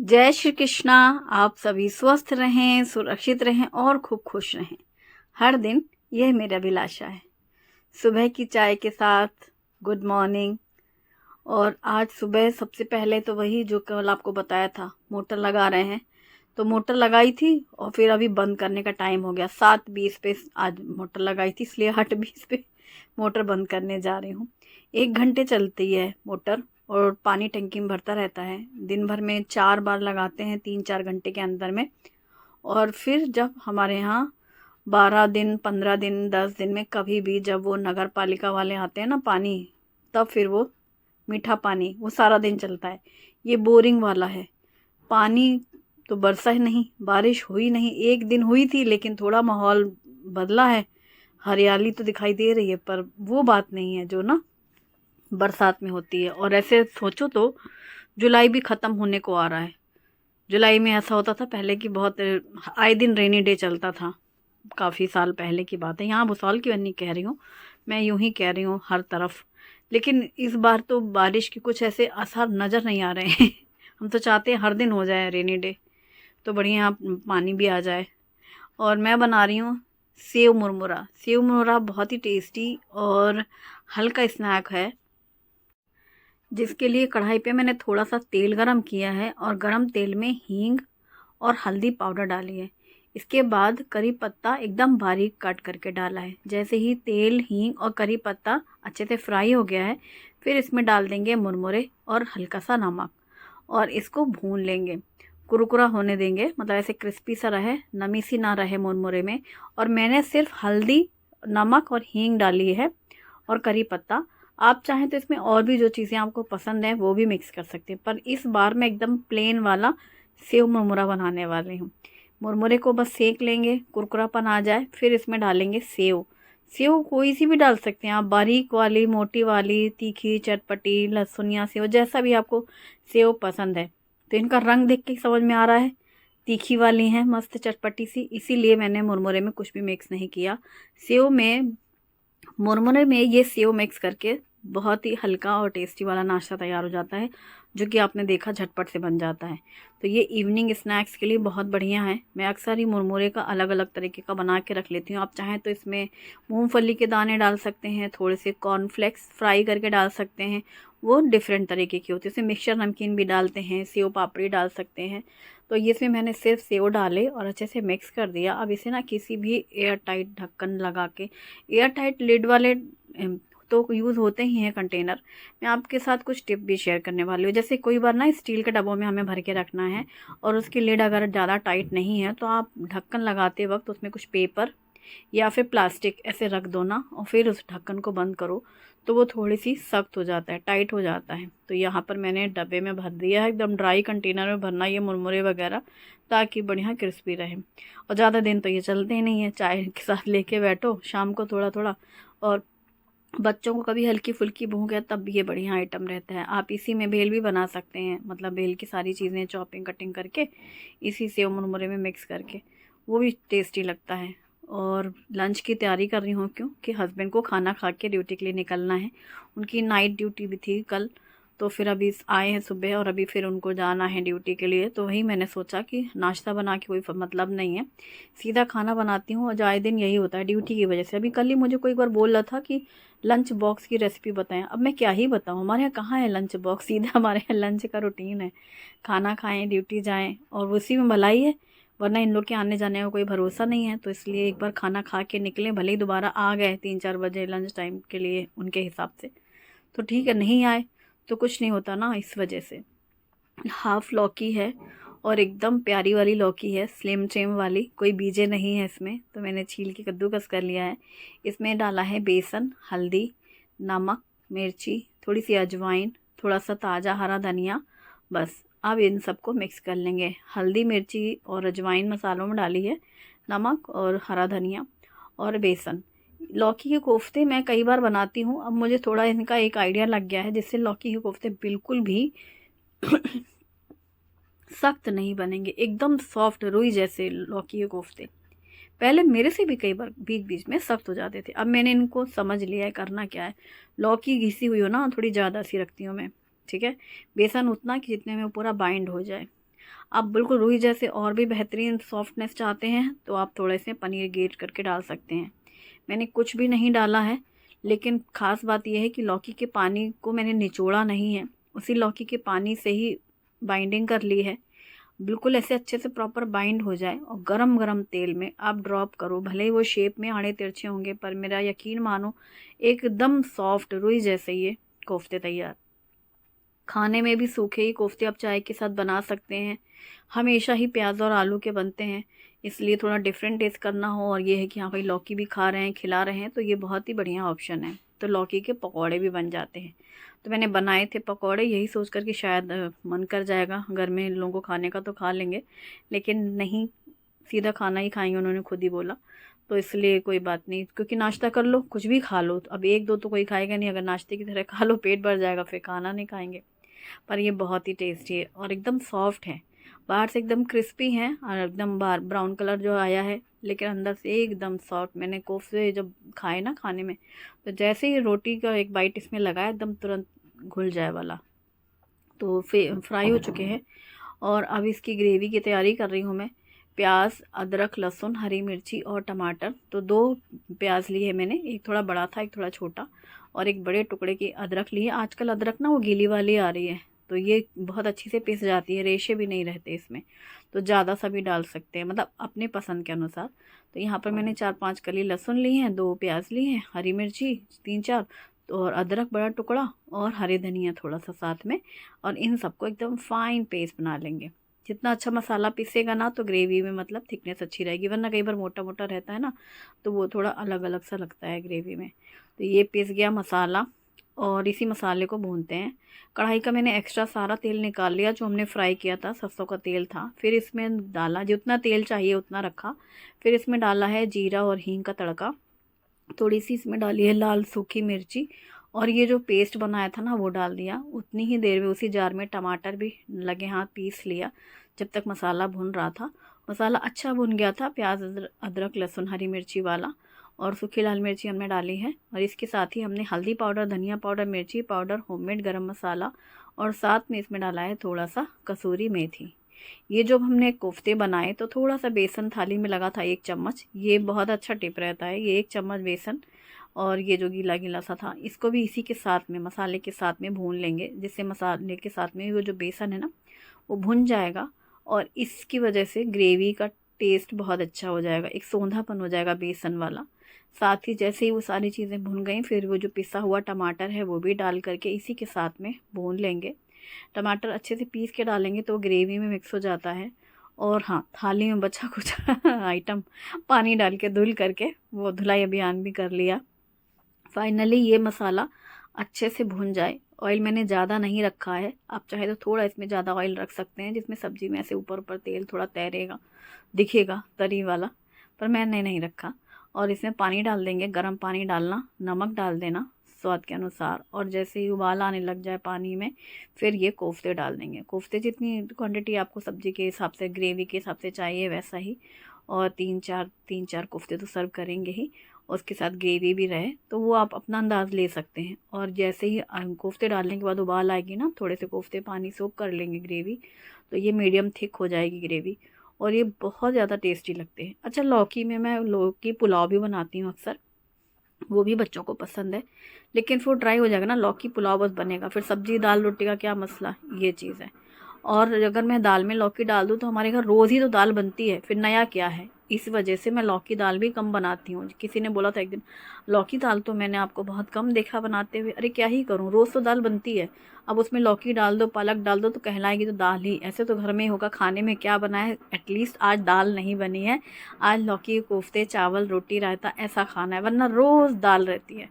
जय श्री कृष्णा। आप सभी स्वस्थ रहें, सुरक्षित रहें और खूब खुश रहें। हर दिन यह मेरी अभिलाषा है। सुबह की चाय के साथ गुड मॉर्निंग। और आज सुबह सबसे पहले तो वही जो कल आपको बताया था, मोटर लगा रहे हैं। तो मोटर लगाई थी और फिर अभी बंद करने का टाइम हो गया। 7:20 पे आज मोटर लगाई थी, इसलिए 8:20 पे मोटर बंद करने जा रही हूँ। 1 घंटे चलती है मोटर और पानी टंकी में भरता रहता है। दिन भर में 4 बार लगाते हैं, 3-4 घंटे के अंदर में। और फिर जब हमारे यहाँ 12 दिन, 15 दिन, 10 दिन में कभी भी जब वो नगर पालिका वाले आते हैं ना पानी, तब फिर वो मीठा पानी वो सारा दिन चलता है। ये बोरिंग वाला है। पानी तो बरसा ही नहीं, बारिश हुई नहीं। एक दिन हुई थी लेकिन थोड़ा माहौल बदला है, हरियाली तो दिखाई दे रही है, पर वो बात नहीं है जो ना बरसात में होती है। और ऐसे सोचो तो जुलाई भी ख़त्म होने को आ रहा है। जुलाई में ऐसा होता था पहले कि बहुत आए दिन रेनी डे चलता था। काफ़ी साल पहले की बात है। यहाँ भूसावल की नहीं कह रही हूँ, मैं यूं ही कह रही हूँ हर तरफ। लेकिन इस बार तो बारिश के कुछ ऐसे असर नज़र नहीं आ रहे हैं। हम तो चाहते हैं हर दिन हो जाए रेनी डे, तो बढ़िया पानी भी आ जाए। और मैं बना रही हूँ सेव मुरमुरा। सेव मुरमुरा बहुत ही टेस्टी और हल्का स्नैक है, जिसके लिए कढ़ाई पे मैंने थोड़ा सा तेल गरम किया है और गरम तेल में हींग और हल्दी पाउडर डाली है। इसके बाद करी पत्ता एकदम बारीक काट करके डाला है। जैसे ही तेल, हींग और करी पत्ता अच्छे से फ्राई हो गया है, फिर इसमें डाल देंगे मुरमुरे और हल्का सा नमक और इसको भून लेंगे। कुरकुरा होने देंगे, मतलब ऐसे क्रिस्पी सा रहे, नमी सी ना रहे मुरमुरे में। और मैंने सिर्फ हल्दी, नमक और हींग डाली है और करी पत्ता। आप चाहें तो इसमें और भी जो चीज़ें आपको पसंद हैं वो भी मिक्स कर सकते हैं, पर इस बार मैं एकदम प्लेन वाला सेव मुरमुरा बनाने वाली हूँ। मुरमुरे को बस सेक लेंगे, कुरकुरापन आ जाए, फिर इसमें डालेंगे सेव। सेव कोई सी भी डाल सकते हैं आप, बारीक वाली, मोटी वाली, तीखी, चटपटी, लहसुनिया सेव, जैसा भी आपको सेव पसंद है। तो इनका रंग देख के समझ में आ रहा है तीखी वाली हैं, मस्त चटपटी सी, इसीलिए मैंने मुरमुरे में कुछ भी मिक्स नहीं किया। सेव में, मुरमुरे में ये सेव मिक्स करके बहुत ही हल्का और टेस्टी वाला नाश्ता तैयार हो जाता है, जो कि आपने देखा झटपट से बन जाता है। तो ये इवनिंग स्नैक्स के लिए बहुत बढ़िया है। मैं अक्सर ही मुरमुरे का अलग अलग तरीके का बना के रख लेती हूँ। आप चाहें तो इसमें मूंगफली के दाने डाल सकते हैं, थोड़े से कॉर्नफ्लेक्स फ्राई करके डाल सकते हैं, वो डिफरेंट तरीके की होती है। इसमें मिक्सचर नमकीन भी डालते हैं, सेव पापड़ी डाल सकते हैं। तो ये इसमें मैंने सिर्फ सेव डाले और अच्छे से मिक्स कर दिया। अब इसे ना किसी भी एयर टाइट ढक्कन लगा के, एयर टाइट लिड वाले तो यूज़ होते ही हैं कंटेनर। मैं आपके साथ कुछ टिप भी शेयर करने वाली हूँ। जैसे कोई बार ना स्टील के डब्बों में हमें भर के रखना है और उसकी लिड अगर ज़्यादा टाइट नहीं है, तो आप ढक्कन लगाते वक्त उसमें कुछ पेपर या फिर प्लास्टिक ऐसे रख दो ना, और फिर उस ढक्कन को बंद करो, तो वो थोड़ी सी सख्त हो जाता है, टाइट हो जाता है। तो यहाँ पर मैंने डब्बे में भर दिया है, एकदम ड्राई कंटेनर में भरना ये मुरमुरे वगैरह, ताकि बढ़िया क्रिस्पी रहे। और ज़्यादा दिन तो ये चलते ही नहीं है, चाय के साथ लेके बैठो शाम को थोड़ा थोड़ा, और बच्चों को कभी हल्की फुल्की भूख है तब भी ये बढ़िया आइटम रहता है। आप इसी में भेल भी बना सकते हैं, मतलब भेल की सारी चीज़ें चॉपिंग कटिंग करके इसी सेव मुरमुरे में मिक्स करके, वो भी टेस्टी लगता है। और लंच की तैयारी कर रही हूँ क्योंकि हस्बैंड को खाना खा के ड्यूटी के लिए निकलना है। उनकी नाइट ड्यूटी भी थी कल, तो फिर अभी आए हैं सुबह और अभी फिर उनको जाना है ड्यूटी के लिए। तो वही मैंने सोचा कि नाश्ता बना के कोई मतलब नहीं है, सीधा खाना बनाती हूँ। और आए दिन यही होता है ड्यूटी की वजह से। अभी कल ही मुझे कोई एक बार बोल रहा था कि लंच बॉक्स की रेसिपी बताएं। अब मैं क्या ही बताऊँ, हमारे यहाँ कहाँ है लंच बॉक्स, सीधा हमारे यहाँ लंच का रूटीन है, खाना खाएं, ड्यूटी जाएं, और उसी में भलाई है। वरना इन लोग के आने जाने का कोई भरोसा नहीं है। तो इसलिए एक बार खाना खा के निकले, भले ही दोबारा आ गए 3-4 बजे लंच टाइम के लिए उनके हिसाब से, तो ठीक है, नहीं आए तो कुछ नहीं होता ना। इस वजह से हाफ लौकी है और एकदम प्यारी वाली लौकी है, स्लिम ट्रिम वाली, कोई बीजे नहीं है इसमें, तो मैंने छील के कद्दूकस कर लिया है। इसमें डाला है बेसन, हल्दी, नमक, मिर्ची, थोड़ी सी अजवाइन, थोड़ा सा ताज़ा हरा धनिया, बस। अब इन सबको मिक्स कर लेंगे। हल्दी, मिर्ची और अजवाइन मसालों में डाली है, नमक और हरा धनिया और बेसन। लौकी के कोफ्ते मैं कई बार बनाती हूँ, अब मुझे थोड़ा इनका एक आइडिया लग गया है, जिससे लौकी के कोफ्ते बिल्कुल भी सख्त नहीं बनेंगे, एकदम सॉफ्ट रुई जैसे लौकी के कोफ्ते। पहले मेरे से भी कई बार बीच बीच में सख्त हो जाते थे, अब मैंने इनको समझ लिया है करना क्या है। लौकी घिसी हुई हो ना, थोड़ी ज़्यादा सी रखती हूँ मैं, ठीक है, बेसन उतना कि जितने में वो पूरा बाइंड हो जाए। आप बिल्कुल रूही जैसे और भी बेहतरीन सॉफ्टनेस चाहते हैं तो आप थोड़े से पनीर ग्रेट करके डाल सकते हैं। मैंने कुछ भी नहीं डाला है, लेकिन ख़ास बात यह है कि लौकी के पानी को मैंने निचोड़ा नहीं है, उसी लौकी के पानी से ही बाइंडिंग कर ली है। बिल्कुल ऐसे अच्छे से प्रॉपर बाइंड हो जाए और गरम गरम तेल में आप ड्रॉप करो। भले ही वो शेप में आड़े तिरछे होंगे, पर मेरा यकीन मानो एकदम सॉफ्ट रुई जैसे ये कोफ्ते तैयार। खाने में भी सूखे ही कोफ्ते आप चाय के साथ बना सकते हैं। हमेशा ही प्याज और आलू के बनते हैं, इसलिए थोड़ा डिफरेंट टेस्ट करना हो और ये है कि हाँ भाई लौकी भी खा रहे हैं, खिला रहे हैं, तो ये बहुत ही बढ़िया ऑप्शन है। तो लौकी के पकौड़े भी बन जाते हैं। तो मैंने बनाए थे पकौड़े, यही सोच कर कि शायद मन कर जाएगा घर में इन लोगों को खाने का, तो खा लेंगे, लेकिन नहीं, सीधा खाना ही खाएंगे, उन्होंने खुद ही बोला। तो इसलिए कोई बात नहीं, क्योंकि नाश्ता कर लो, कुछ भी खा लो, अब एक दो तो कोई खाएगा नहीं, अगर नाश्ते की तरह खा लो पेट भर जाएगा, फिर खाना नहीं खाएंगे। पर ये बहुत ही टेस्टी है और एकदम सॉफ्ट है। बाहर से एकदम क्रिस्पी है और एकदम बाहर ब्राउन कलर जो आया है, लेकिन अंदर से एकदम सॉफ्ट। मैंने कोफ्ते जब खाए ना खाने में, तो जैसे ही रोटी का एक बाइट इसमें लगाया, एकदम तुरंत घुल जाए वाला। तो फिर फ्राई हो चुके हैं और अब इसकी ग्रेवी की तैयारी कर रही हूँ मैं। प्याज, अदरक, लहसुन, हरी मिर्ची और टमाटर। तो 2 प्याज लिए मैंने, एक थोड़ा बड़ा था, एक थोड़ा छोटा, और एक बड़े टुकड़े की अदरक ली है। आजकल अदरक ना वो गीली वाली आ रही है, तो ये बहुत अच्छी से पिस जाती है, रेशे भी नहीं रहते इसमें, तो ज़्यादा सा भी डाल सकते हैं, मतलब अपने पसंद के अनुसार। तो यहाँ पर मैंने 4-5 कली लहसुन ली हैं, 2 प्याज ली हैं, हरी मिर्ची 3-4, और अदरक बड़ा टुकड़ा, और हरे धनिया थोड़ा सा साथ में, और इन सबको एकदम फाइन पेस्ट बना लेंगे। जितना अच्छा मसाला पीसेगा ना, तो ग्रेवी में मतलब थिकनेस अच्छी रहेगी, वरना कई बार मोटा मोटा रहता है ना, तो वो थोड़ा अलग अलग सा लगता है ग्रेवी में। तो ये पीस गया मसाला, और इसी मसाले को भूनते हैं। कढ़ाई का मैंने एक्स्ट्रा सारा तेल निकाल लिया, जो हमने फ्राई किया था, सरसों का तेल था। फिर इसमें डाला, जितना तेल चाहिए उतना रखा। फिर इसमें डाला है जीरा और हींग का तड़का, थोड़ी सी इसमें डाली है लाल सूखी मिर्ची, और ये जो पेस्ट बनाया था ना वो डाल दिया। उतनी ही देर में उसी जार में टमाटर भी लगे हाथ पीस लिया, जब तक मसाला भुन रहा था। मसाला अच्छा भुन गया था, प्याज अदरक लहसुन हरी मिर्ची वाला, और सूखी लाल मिर्ची हमने डाली है, और इसके साथ ही हमने हल्दी पाउडर, धनिया पाउडर, मिर्ची पाउडर, होममेड गरम मसाला, और साथ में इसमें डाला है थोड़ा सा कसूरी मेथी। ये जो हमने कोफ्ते बनाए, तो थोड़ा सा बेसन थाली में लगा था 1 चम्मच, ये बहुत अच्छा टिप रहता है, ये 1 चम्मच बेसन, और ये जो गीला गीला सा था, इसको भी इसी के साथ में मसाले के साथ में भून लेंगे, जिससे मसाले के साथ में वो जो बेसन है ना वो भुन जाएगा, और इसकी वजह से ग्रेवी का टेस्ट बहुत अच्छा हो जाएगा, एक सौंधापन हो जाएगा बेसन वाला। साथ ही जैसे ही वो सारी चीज़ें भुन गई, फिर वो जो पिसा हुआ टमाटर है वो भी डाल करके इसी के साथ में भून लेंगे। टमाटर अच्छे से पीस के डालेंगे तो ग्रेवी में मिक्स हो जाता है। और हाँ, थाली में बचा कुछ आइटम पानी डाल के धुल करके वो धुलाई अभियान भी कर लिया। फाइनली ये मसाला अच्छे से भुन जाए। ऑयल मैंने ज़्यादा नहीं रखा है, आप चाहे तो थोड़ा इसमें ज़्यादा ऑयल रख सकते हैं, जिसमें सब्ज़ी में ऐसे ऊपर ऊपर तेल थोड़ा तैरेगा, दिखेगा तरी वाला, पर मैंने नहीं रखा। और इसमें पानी डाल देंगे, गर्म पानी डालना, नमक डाल देना स्वाद के अनुसार, और जैसे ही उबाल आने लग जाए पानी में, फिर ये कोफ्ते डाल देंगे। कोफ्ते जितनी क्वांटिटी आपको सब्ज़ी के हिसाब से, ग्रेवी के हिसाब से चाहिए वैसा ही, और 3-4 कोफ्ते तो सर्व करेंगे ही, और उसके साथ ग्रेवी भी रहे, तो वो आप अपना अंदाज़ ले सकते हैं। और जैसे ही कोफ्ते डालने के बाद उबाल आएगी ना, थोड़े से कोफ्ते पानी सोख कर लेंगे ग्रेवी, तो ये मीडियम थिक हो जाएगी ग्रेवी, और ये बहुत ज़्यादा टेस्टी लगते हैं। अच्छा, लौकी में मैं लौकी पुलाव भी बनाती हूँ अक्सर, वो भी बच्चों को पसंद है, लेकिन फिर ड्राई हो जाएगा ना, लौकी पुलाव बस बनेगा, फिर सब्जी दाल रोटी का क्या मसला, ये चीज़ है। और अगर मैं दाल में लौकी डाल दूँ तो हमारे घर रोज़ ही तो दाल बनती है, फिर नया क्या है। इस वजह से मैं लौकी दाल भी कम बनाती हूँ। किसी ने बोला था एक दिन, लौकी दाल तो मैंने आपको बहुत कम देखा बनाते हुए। अरे क्या ही करूँ, रोज़ तो दाल बनती है, अब उसमें लौकी डाल दो, पालक डाल दो, तो कहलाएगी तो दाल ही। ऐसे तो घर में ही होगा, खाने में क्या बना है, एटलीस्ट आज दाल नहीं बनी है, आज लौकी के कोफ्ते, चावल, रोटी, रायता ऐसा खाना है, वरना रोज़ दाल रहती है।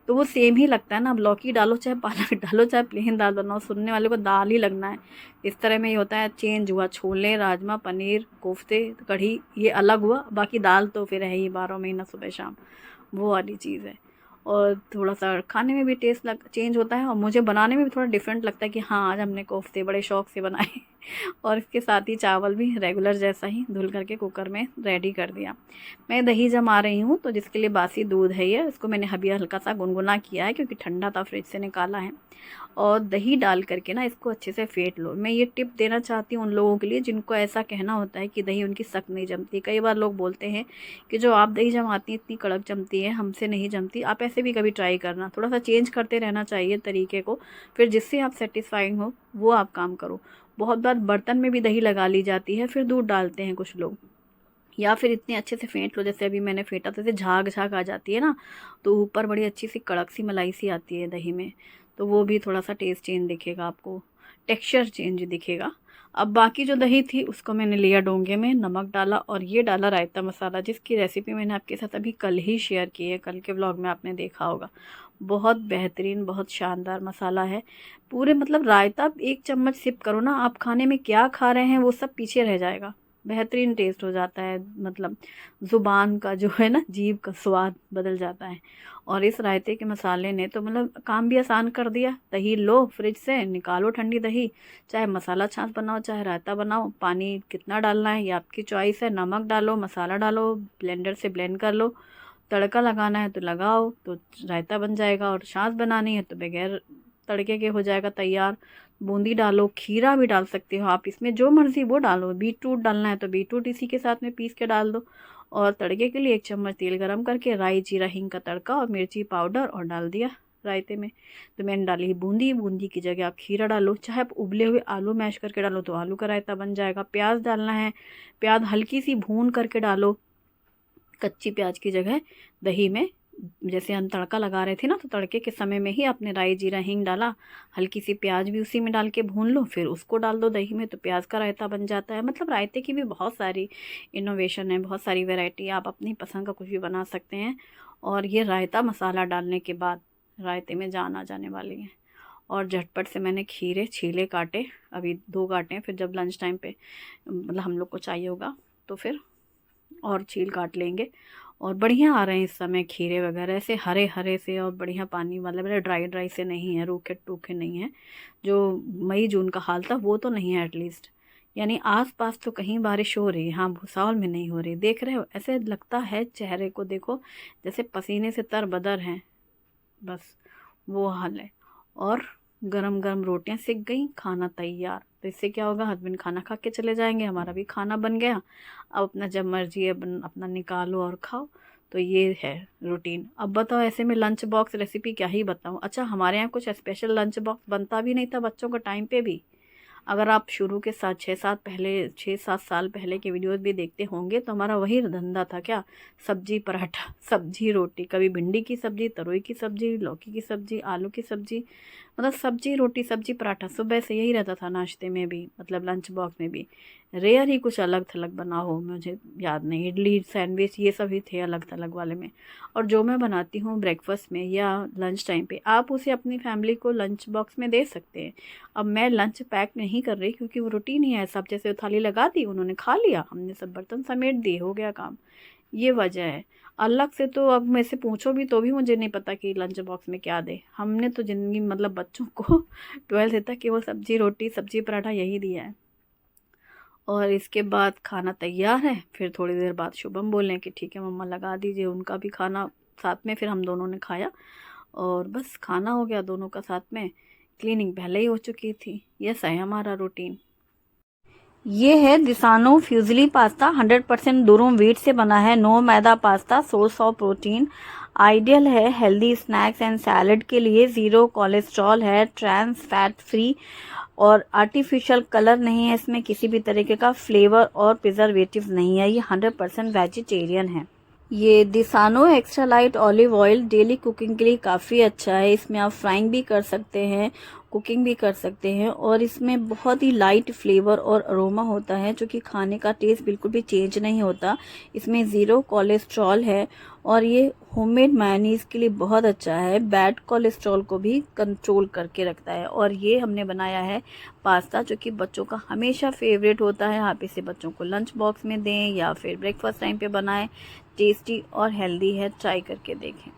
तो वो सेम ही लगता है ना, अब लौकी डालो चाहे पालक डालो चाहे प्लेन दाल बनाओ, सुनने वाले को दाल ही लगना है। इस तरह में ये होता है, चेंज हुआ, छोले, राजमा, पनीर, कोफ्ते, कढ़ी, ये अलग हुआ, बाकी दाल तो फिर है ही 12 महीना सुबह शाम, वो वाली चीज़ है। और थोड़ा सा खाने में भी टेस्ट चेंज होता है, और मुझे बनाने में भी थोड़ा डिफरेंट लगता है कि हाँ आज हमने कोफ्ते बड़े शौक से बनाए और इसके साथ ही चावल भी रेगुलर जैसा ही धुल करके कुकर में रेडी कर दिया। मैं दही जमा रही हूँ, तो जिसके लिए बासी दूध है ये, इसको मैंने अभी हल्का सा गुनगुना किया है क्योंकि ठंडा था, फ्रिज से निकाला है। और दही डाल करके ना इसको अच्छे से फेंट लो। मैं ये टिप देना चाहती हूँ उन लोगों के लिए जिनको ऐसा कहना होता है कि दही उनकी सख्त नहीं जमती। कई बार लोग बोलते हैं कि जो आप दही जमाती हैं इतनी कड़क जमती है, हमसे नहीं जमती। आप ऐसे भी कभी ट्राई करना, थोड़ा सा चेंज करते रहना चाहिए तरीके को, फिर जिससे आप सेटिस्फाइंग हो वो आप काम करो। बहुत बार बर्तन में भी दही लगा ली जाती है, फिर दूध डालते हैं कुछ लोग, या फिर इतने अच्छे से फेंट लो जैसे अभी मैंने फेंटा, तो जैसे झाग झाग आ जाती है ना, तो ऊपर बड़ी अच्छी सी कड़क सी मलाई सी आती है दही में, तो वो भी थोड़ा सा टेस्ट चेंज दिखेगा आपको, टेक्सचर चेंज दिखेगा। अब बाकी जो दही थी उसको मैंने लिया डोंगे में, नमक डाला और ये डाला रायता मसाला, जिसकी रेसिपी मैंने आपके साथ अभी कल ही शेयर की है, कल के व्लॉग में आपने देखा होगा। बहुत बेहतरीन, बहुत शानदार मसाला है। पूरे मतलब रायता 1 चम्मच सिप करो ना, आप खाने में क्या खा रहे हैं वो सब पीछे रह जाएगा। बेहतरीन टेस्ट हो जाता है, मतलब ज़ुबान का जो है ना, जीभ का स्वाद बदल जाता है। और इस रायते के मसाले ने तो मतलब काम भी आसान कर दिया। दही लो, फ्रिज से निकालो ठंडी दही, चाहे मसाला छाछ बनाओ चाहे रायता बनाओ, पानी कितना डालना है ये आपकी चॉइस है, नमक डालो, मसाला डालो, ब्लेंडर से ब्लेंड कर लो, तड़का लगाना है तो लगाओ, तो रायता बन जाएगा। और छाछ बनानी है तो बगैर तड़के के हो जाएगा तैयार। बूंदी डालो, खीरा भी डाल सकते हो आप, इसमें जो मर्ज़ी वो डालो। बीटरूट डालना है तो बीटरूट इसी के साथ में पीस के डाल दो। और तड़के के लिए 1 चम्मच तेल गरम करके राई जीरा हींग का तड़का और मिर्ची पाउडर और डाल दिया रायते में। तो मैंने डाली है बूंदी, बूंदी की जगह आप खीरा डालो, चाहे आप उबले हुए आलू मैश करके डालो तो आलू का रायता बन जाएगा। प्याज डालना है, प्याज हल्की सी भून करके डालो, कच्ची प्याज की जगह दही में। जैसे हम तड़का लगा रहे थे ना, तो तड़के के समय में ही आपने राई जीरा हींग डाला, हल्की सी प्याज भी उसी में डाल के भून लो, फिर उसको डाल दो दही में, तो प्याज का रायता बन जाता है। मतलब रायते की भी बहुत सारी इनोवेशन है, बहुत सारी वैरायटी, आप अपनी पसंद का कुछ भी बना सकते हैं। और ये रायता मसाला डालने के बाद रायते में जान आ जाने वाली है। और झटपट से मैंने खीरे छीले काटे, अभी 2 काटे हैं, फिर जब लंच टाइम पे मतलब हम लोग को चाहिए होगा तो फिर और छील काट लेंगे। और बढ़िया आ रहे हैं इस समय खीरे वगैरह, ऐसे हरे हरे से और बढ़िया पानी वाले, मतलब ड्राई ड्राई से नहीं है, रूखे टूखे नहीं है। जो मई जून का हाल था वो तो नहीं है एटलीस्ट। यानी आसपास तो कहीं बारिश हो रही है, हाँ भुसावल में नहीं हो रही। देख रहे हो, ऐसे लगता है चेहरे को देखो जैसे पसीने से तरबदर हैं, बस वो हाल है। और गरम गरम रोटियां सिक गई, खाना तैयार। तो इससे क्या होगा, हस्बैंड खाना खा के चले जाएंगे, हमारा भी खाना बन गया। अब अपना जब मर्जी है अपना निकालो और खाओ। तो ये है रूटीन। अब बताओ ऐसे में लंच बॉक्स रेसिपी क्या ही बताऊँ। अच्छा, हमारे यहाँ कुछ स्पेशल लंच बॉक्स बनता भी नहीं था बच्चों के टाइम पे भी। अगर आप शुरू के साथ 6-7 साल पहले के वीडियोस भी देखते होंगे तो हमारा वही धंधा था, क्या, सब्जी पराठा, सब्जी रोटी, कभी भिंडी की सब्जी, तरोई की सब्जी, लौकी की सब्जी, आलू की सब्जी, मतलब सब्जी रोटी सब्जी पराठा सुबह से यही रहता था नाश्ते में भी, मतलब लंच बॉक्स में भी। रेयर ही कुछ अलग थलग बना हो, मुझे याद नहीं। इडली सैंडविच ये सब ही थे अलग थलग वाले में। और जो मैं बनाती हूँ ब्रेकफास्ट में या लंच टाइम पे, आप उसे अपनी फैमिली को लंच बॉक्स में दे सकते हैं। अब मैं लंच पैक नहीं कर रही क्योंकि वो रूटीन ही है, सब जैसे थाली लगा दी, उन्होंने खा लिया, हमने सब बर्तन समेट दिए, हो गया काम। ये वजह है। अलग से तो अब मैं से पूछो भी तो भी मुझे नहीं पता कि लंच बॉक्स में क्या दे। हमने तो ज़िंदगी मतलब बच्चों को 12th तक केवल सब्जी रोटी सब्जी पराठा यही दिया है। और इसके बाद खाना तैयार है, फिर थोड़ी देर बाद शुभम बोलें कि ठीक है मम्मा लगा दीजिए, उनका भी खाना साथ में, फिर हम दोनों ने खाया और बस खाना हो गया दोनों का साथ में। क्लीनिंग पहले ही हो चुकी थी। यस है हमारा रूटीन। ये है दिसानो फ्यूजली पास्ता, 100% दुरुम व्हीट से बना है, no maida pasta, source of protein, ideal है हेल्दी स्नैक्स एंड सैलड के लिए, 0 कोलेस्ट्रॉल है, ट्रांस फैट फ्री और आर्टिफिशियल कलर नहीं है इसमें, किसी भी तरीके का फ्लेवर और प्रिजर्वेटिव नहीं है, ये 100% वेजिटेरियन है। ये Disano extra light olive oil daily cooking के लिए काफ़ी अच्छा है। इसमें आप फ्राइंग भी कर सकते हैं, कुकिंग भी कर सकते हैं और इसमें बहुत ही लाइट फ्लेवर और अरोमा होता है जो कि खाने का टेस्ट बिल्कुल भी चेंज नहीं होता। इसमें 0 कोलेस्ट्रॉल है और ये होममेड मेयोनीज के लिए बहुत अच्छा है, बैड कोलेस्ट्रॉल को भी कंट्रोल करके रखता है। और ये हमने बनाया है पास्ता जो कि बच्चों का हमेशा फेवरेट होता है। आप इसे बच्चों को लंच बॉक्स में दें या फिर ब्रेकफास्ट टाइम पे बनाएं। टेस्टी और हेल्दी है, ट्राई करके देखें।